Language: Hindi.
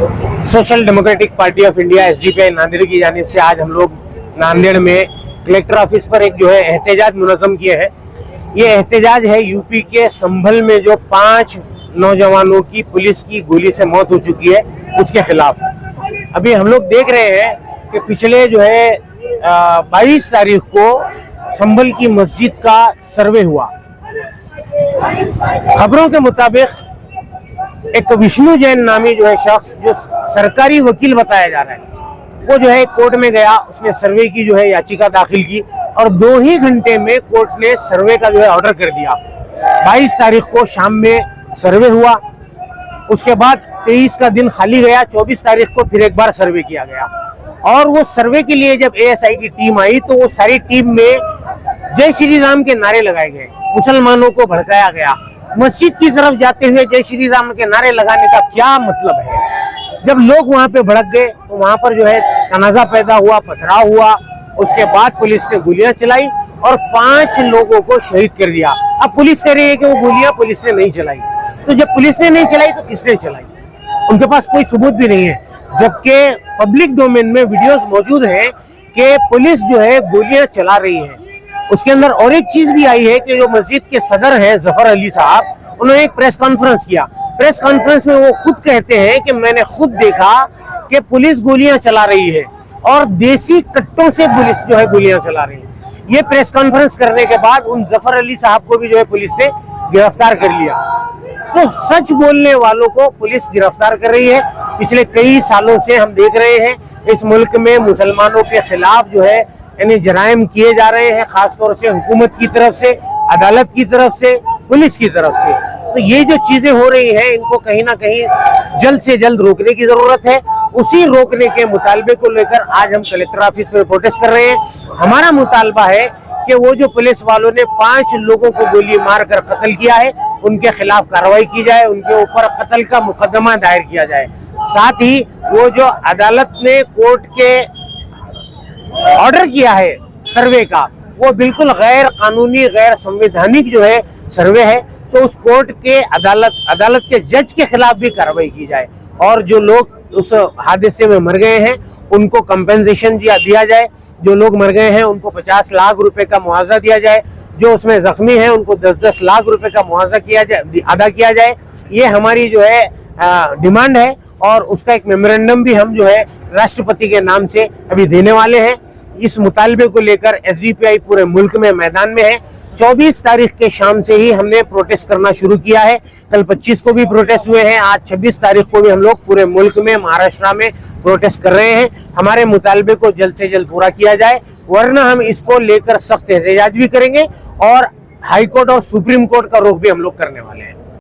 Social democratic party of India SDPI Nanded की जानिब से आज हम लोग नांदेड़ में कलेक्टर ऑफिस पर एक जो है एहतजाज मुनज़्ज़म किए हैं। ये एहतजाज है यूपी के संभल में जो 5 नौजवानों की पुलिस की गोली से मौत हो चुकी है उसके खिलाफ। अभी हम लोग देख रहे हैं कि पिछले जो है 22 तारीख को संभल की मस्जिद का सर्वे हुआ। खबरों के मुताबिक एक विष्णु जैन नामी जो है शख्स, जो सरकारी वकील बताया जा रहा है, वो जो है कोर्ट में गया, उसने सर्वे की जो है याचिका दाखिल की और 2 ही घंटे में कोर्ट ने सर्वे का जो है ऑर्डर कर दिया। 22 तारीख को शाम में सर्वे हुआ, उसके बाद 23 का दिन खाली गया, 24 तारीख को फिर एक बार सर्वे किया गया। और वो सर्वे के लिए जब एएसआई की टीम आई तो वो सारी टीम में जय श्री राम के नारे लगाए गए, मुसलमानों को भड़काया गया। मस्जिद की तरफ जाते हुए जय श्री राम के नारे लगाने का क्या मतलब है? जब लोग वहां पे भड़क गए तो वहां पर जो है तनाजा पैदा हुआ, पथराव हुआ। उसके बाद पुलिस ने गोलियां चलाई और 5 लोगों को शहीद कर दिया। अब पुलिस कह रही है कि वो गोलियां पुलिस ने नहीं चलाई। तो जब पुलिस ने नहीं चलाई तो किसने चलाई? उनके पास कोई सबूत भी नहीं है, जबकि पब्लिक डोमेन में वीडियोस मौजूद हैं कि पुलिस जो है गोलियां चला रही है। उसके अंदर और एक चीज भी आई है कि जो मस्जिद के सदर हैं जफर अली साहब, उन्होंने एक प्रेस कॉन्फ्रेंस किया। प्रेस कॉन्फ्रेंस में वो खुद कहते हैं कि मैंने खुद देखा कि पुलिस गोलियां चला रही है और देसी कट्टों से पुलिस जो है गोलियां चला रही है। ये प्रेस कॉन्फ्रेंस करने के बाद उन जफर अली साहब को भी जो है पुलिस ने गिरफ्तार कर लिया। तो सच बोलने वालों को पुलिस गिरफ्तार कर रही है। पिछले कई सालों से हम देख रहे हैं इस मुल्क में मुसलमानों के खिलाफ जो है यानी जराइम किए जा रहे हैं, खासतौर से हुकूमत की तरफ से, अदालत की तरफ से, पुलिस की तरफ से। तो ये जो चीजें हो रही हैं इनको कहीं ना कहीं जल्द से जल्द रोकने की जरूरत है। उसी रोकने के मुतालबे को लेकर आज हम कलेक्टर ऑफिस में प्रोटेस्ट कर रहे हैं। हमारा मुतालबा है कि वो जो पुलिस वालों ने 5 लोगों को गोली मारकर कत्ल किया है उनके खिलाफ कार्रवाई की जाए, उनके ऊपर कत्ल का मुकदमा दायर किया जाए। साथ ही वो जो अदालत ने कोर्ट के ऑर्डर किया है सर्वे का, वो बिल्कुल गैर कानूनी, गैर संवैधानिक जो है सर्वे है, तो उस कोर्ट के अदालत के जज के खिलाफ भी कार्रवाई की जाए और जो लोग उस हादसे में मर गए हैं उनको कंपेंसेशन दिया जाए। जो लोग मर गए हैं उनको 50 लाख रुपए का मुआवजा दिया जाए। जो उसमें जख्मी हैं उनको 10-10 लाख रुपए का मुआवजा अदा किया जाए। ये हमारी जो है डिमांड है और उसका एक मेमोरेंडम भी हम जो है राष्ट्रपति के नाम से अभी देने वाले हैं। इस मुतालबे को लेकर एसडीपीआई पूरे मुल्क में मैदान में है। 24 तारीख के शाम से ही हमने प्रोटेस्ट करना शुरू किया है। कल 25 को भी प्रोटेस्ट हुए हैं, आज 26 तारीख को भी हम लोग पूरे मुल्क में, महाराष्ट्र में प्रोटेस्ट कर रहे हैं। हमारे मुतालबे को जल्द से जल्द पूरा किया जाए, वरना हम इसको लेकर सख्त एहतजाज भी करेंगे और हाई कोर्ट और सुप्रीम कोर्ट का रुख भी हम लोग करने वाले हैं।